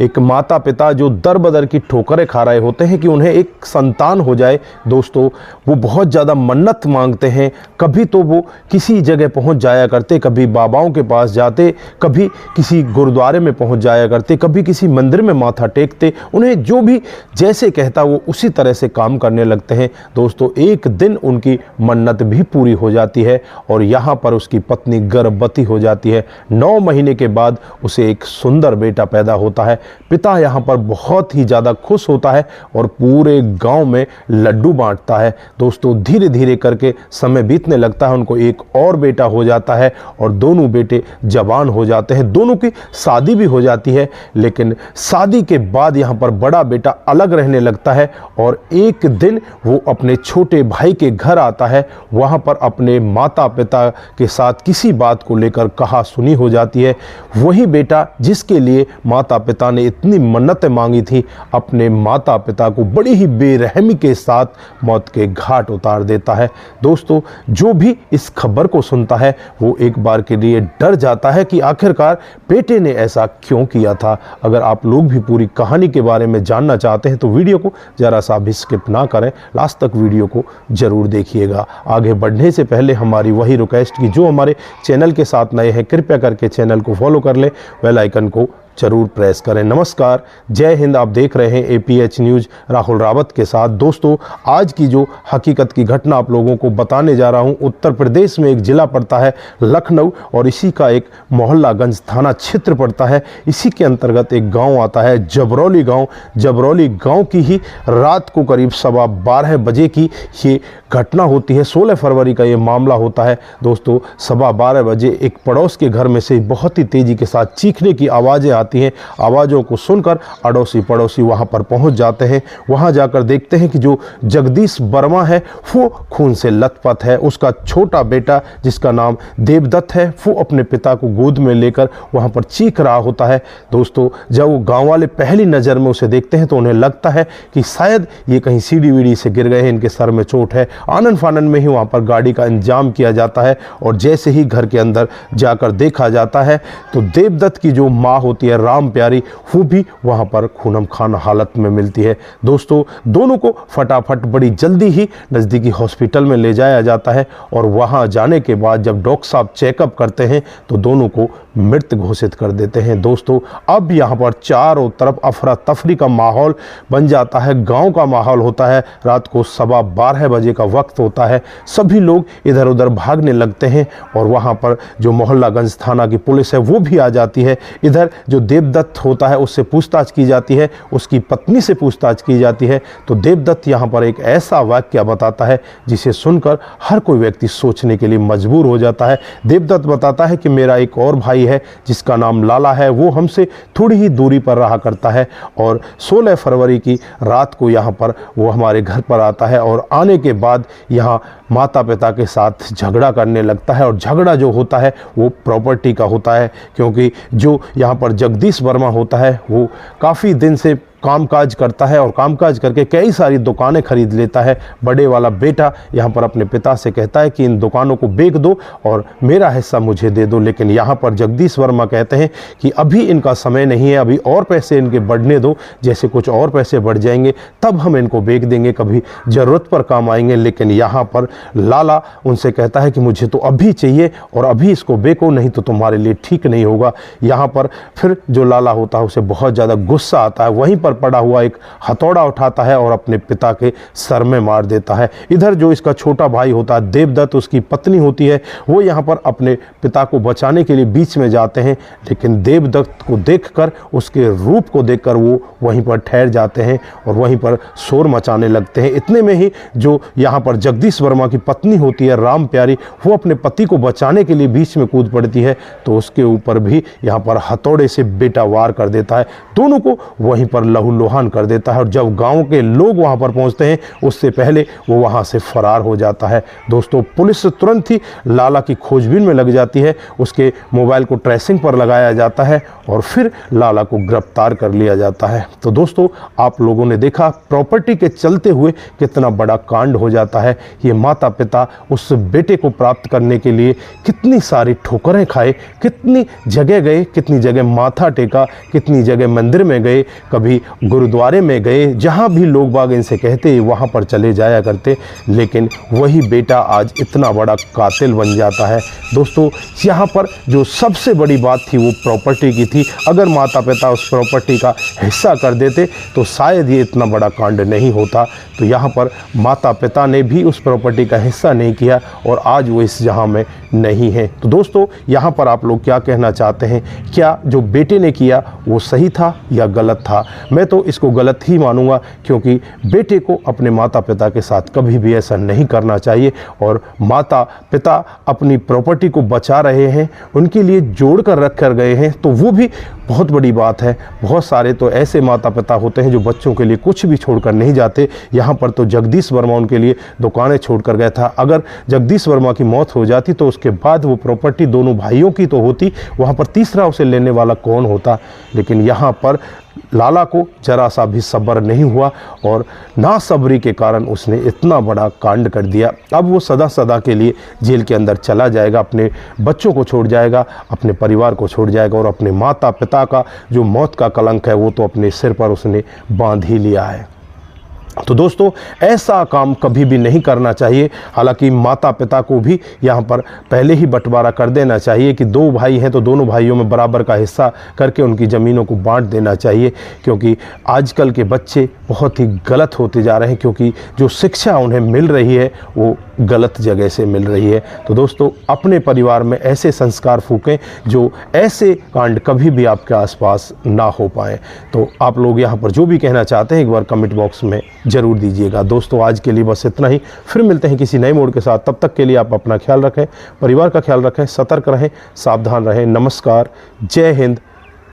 एक माता पिता जो दर बदर की ठोकरें खा रहे होते हैं कि उन्हें एक संतान हो जाए दोस्तों, वो बहुत ज़्यादा मन्नत मांगते हैं। कभी तो वो किसी जगह पहुंच जाया करते, कभी बाबाओं के पास जाते, कभी किसी गुरुद्वारे में पहुंच जाया करते, कभी किसी मंदिर में माथा टेकते। उन्हें जो भी जैसे कहता वो उसी तरह से काम करने लगते हैं दोस्तों। एक दिन उनकी मन्नत भी पूरी हो जाती है और यहाँ पर उसकी पत्नी गर्भवती हो जाती है। 9 महीने के बाद उसे एक सुंदर बेटा पैदा होता है। पिता यहाँ पर बहुत ही ज़्यादा खुश होता है और पूरे गांव में लड्डू बांटता है दोस्तों। धीरे धीरे करके समय बीतने लगता है, उनको एक और बेटा हो जाता है और दोनों बेटे जवान हो जाते हैं। दोनों की शादी भी हो जाती है, लेकिन शादी के बाद यहाँ पर बड़ा बेटा अलग रहने लगता है और एक दिन वो अपने छोटे भाई के घर आता है। वहाँ पर अपने माता पिता के साथ किसी बात को लेकर कहा सुनी हो जाती है। वही बेटा जिसके लिए माता पिता ने इतनी मन्नतें मांगी थी, अपने माता पिता को बड़ी ही बेरहमी के साथ मौत के घाट उतार देता है दोस्तों। जो भी इस खबर को सुनता है वो एक बार के लिए डर जाता है कि आखिरकार बेटे ने ऐसा क्यों किया था। अगर आप लोग भी पूरी कहानी के बारे में जानना चाहते हैं तो वीडियो को जरा सा भी स्किप ना करें, लास्ट तक वीडियो को जरूर देखिएगा। आगे बढ़ने से पहले हमारी वही रिक्वेस्ट कि जो हमारे चैनल के साथ नए हैं कृपया करके चैनल को फॉलो कर लें, बेल आइकन को जरूर प्रेस करें। नमस्कार, जय हिंद। आप देख रहे हैं APH न्यूज़ राहुल रावत के साथ। दोस्तों, आज की जो हकीकत की घटना आप लोगों को बताने जा रहा हूं, उत्तर प्रदेश में एक ज़िला पड़ता है लखनऊ और इसी का एक मोहल्लागंज थाना क्षेत्र पड़ता है। इसी के अंतर्गत एक गांव आता है जबरौली गांव। जबरौली गांव की ही रात को करीब 12:15 बजे की ये घटना होती है। 16 फरवरी का ये मामला होता है दोस्तों। 12:15 बजे एक पड़ोस के घर में से बहुत ही तेज़ी के साथ चीखने की आवाज़ें आती हैं। आवाज़ों को सुनकर अड़ोसी पड़ोसी वहां पर पहुंच जाते हैं। वहां जाकर देखते हैं कि जो जगदीश वर्मा है वो खून से लथपथ है। उसका छोटा बेटा जिसका नाम देवदत्त है वो अपने पिता को गोद में लेकर वहां पर चीख रहा होता है दोस्तों। जब वो गांव वाले पहली नज़र में उसे देखते हैं तो उन्हें लगता है कि शायद ये कहीं सीढ़ी वीढ़ी से गिर गए हैं, इनके सर में चोट है। आनन फानन में ही वहां पर गाड़ी का इंतजाम किया जाता है और जैसे ही घर के अंदर जाकर देखा जाता है तो देवदत्त की जो माँ होती है राम प्यारी, वो भी वहां पर खूनम खान हालत में मिलती है दोस्तों। दोनों को फटाफट बड़ी जल्दी ही नज़दीकी हॉस्पिटल में ले जाया जाता है और वहां जाने के बाद जब डॉक्टर साहब चेकअप करते हैं तो दोनों को मृत घोषित कर देते हैं दोस्तों। अब यहाँ पर चारों तरफ अफरा तफरी का माहौल बन जाता है, गांव का माहौल होता है। रात को 12:15 बजे का वक्त होता है। सभी लोग इधर उधर भागने लगते हैं और वहाँ पर जो मोहल्लागंज थाना की पुलिस है वो भी आ जाती है। इधर जो देवदत्त होता है उससे पूछताछ की जाती है, उसकी पत्नी से पूछताछ की जाती है। तो देवदत्त यहाँ पर एक ऐसा वाक्य बताता है जिसे सुनकर हर कोई व्यक्ति सोचने के लिए मजबूर हो जाता है। देवदत्त बताता है कि मेरा एक और भाई है जिसका नाम लाला है, वो हमसे थोड़ी ही दूरी पर रहा करता है और 16 फरवरी की रात को यहाँ पर वो हमारे घर पर आता है और आने के बाद यहाँ माता पिता के साथ झगड़ा करने लगता है। और झगड़ा जो होता है वो प्रॉपर्टी का होता है, क्योंकि जो यहाँ पर जगदीश वर्मा होता है वो काफ़ी दिन से कामकाज करता है और कामकाज करके कई सारी दुकानें खरीद लेता है। बड़े वाला बेटा यहाँ पर अपने पिता से कहता है कि इन दुकानों को बेच दो और मेरा हिस्सा मुझे दे दो, लेकिन यहाँ पर जगदीश वर्मा कहते हैं कि अभी इनका समय नहीं है, अभी और पैसे इनके बढ़ने दो, जैसे कुछ और पैसे बढ़ जाएंगे तब हम इनको बेच देंगे, कभी ज़रूरत पर काम आएंगे। लेकिन यहाँ पर लाला उनसे कहता है कि मुझे तो अभी चाहिए और अभी इसको बेचो, नहीं तो तुम्हारे लिए ठीक नहीं होगा। यहाँ पर फिर जो लाला होता है उसे बहुत ज़्यादा गुस्सा आता है, वहीं पर पड़ा हुआ एक हथौड़ा उठाता है और अपने पिता के सर में मार देता है। इधर जो इसका छोटा भाई होता है देवदत्त, उसकी पत्नी होती है, वो यहाँ पर अपने पिता को बचाने के लिए बीच में जाते हैं, लेकिन देवदत्त को देखकर, उसके रूप को देखकर वो वहीं पर ठहर जाते हैं और वहीं पर शोर मचाने लगते हैं। इतने में ही जो यहाँ पर जगदीश वर्मा की पत्नी होती है राम प्यारी, वो अपने पति को बचाने के लिए बीच में कूद पड़ती है तो उसके ऊपर भी यहाँ पर हथौड़े से बेटा वार कर देता है। दोनों को वहीं पर लहूलुहान कर देता है। और जब गांव के लोग वहां पर पहुंचते हैं उससे पहले वो वहां से फरार हो जाता है। दोस्तों पुलिस तुरंत ही लाला की खोजबीन में लग जाती है, उसके मोबाइल को ट्रेसिंग पर लगाया जाता है और फिर लाला को गिरफ्तार कर लिया जाता है। तो दोस्तों आप लोगों ने देखा प्रॉपर्टी के चलते हुए कितना बड़ा कांड हो जाता है। ये माता पिता उस बेटे को प्राप्त करने के लिए कितनी सारी ठोकरें खाए, कितनी जगह गए, कितनी जगह माथा टेका, कितनी जगह मंदिर में गए, कभी गुरुद्वारे में गए, जहाँ भी लोग बाग इनसे कहते वहाँ पर चले जाया करते, लेकिन वही बेटा आज इतना बड़ा कातिल बन जाता है। दोस्तों यहाँ पर जो सबसे बड़ी बात थी वो प्रॉपर्टी की थी। अगर माता पिता उस प्रॉपर्टी का हिस्सा कर देते तो शायद ये इतना बड़ा कांड नहीं होता। तो यहाँ पर माता पिता ने भी उस प्रॉपर्टी का हिस्सा नहीं किया और आज वो इस जहां में नहीं है। तो दोस्तों यहाँ पर आप लोग क्या कहना चाहते हैं? क्या जो बेटे ने किया वो सही था या गलत था? मैं तो इसको गलत ही मानूंगा, क्योंकि बेटे को अपने माता पिता के साथ कभी भी ऐसा नहीं करना चाहिए। और माता पिता अपनी प्रॉपर्टी को बचा रहे हैं, उनके लिए जोड़ कर रख कर गए हैं, तो वो भी बहुत बड़ी बात है। बहुत सारे तो ऐसे माता पिता होते हैं जो बच्चों के लिए कुछ भी छोड़कर नहीं जाते। यहाँ पर तो जगदीश वर्मा उनके लिए दुकानें छोड़कर गया था। अगर जगदीश वर्मा की मौत हो जाती तो उसके बाद वो प्रॉपर्टी दोनों भाइयों की तो होती, वहाँ पर तीसरा उसे लेने वाला कौन होता? लेकिन यहाँ पर लाला को जरा सा भी सब्र नहीं हुआ और नासब्री के कारण उसने इतना बड़ा कांड कर दिया। अब वो सदा सदा के लिए जेल के अंदर चला जाएगा, अपने बच्चों को छोड़ जाएगा, अपने परिवार को छोड़ जाएगा और अपने माता पिता का जो मौत का कलंक है वो तो अपने सिर पर उसने बांध ही लिया है। तो दोस्तों ऐसा काम कभी भी नहीं करना चाहिए। हालांकि माता पिता को भी यहाँ पर पहले ही बंटवारा कर देना चाहिए कि दो भाई हैं तो दोनों भाइयों में बराबर का हिस्सा करके उनकी ज़मीनों को बांट देना चाहिए, क्योंकि आजकल के बच्चे बहुत ही गलत होते जा रहे हैं, क्योंकि जो शिक्षा उन्हें मिल रही है वो गलत जगह से मिल रही है। तो दोस्तों अपने परिवार में ऐसे संस्कार फूकें जो ऐसे कांड कभी भी आपके आसपास ना हो पाए। तो आप लोग यहाँ पर जो भी कहना चाहते हैं एक बार कमेंट बॉक्स में ज़रूर दीजिएगा। दोस्तों आज के लिए बस इतना ही, फिर मिलते हैं किसी नए मोड़ के साथ। तब तक के लिए आप अपना ख्याल रखें, परिवार का ख्याल रखें, सतर्क रहें, सावधान रहें। नमस्कार, जय हिंद,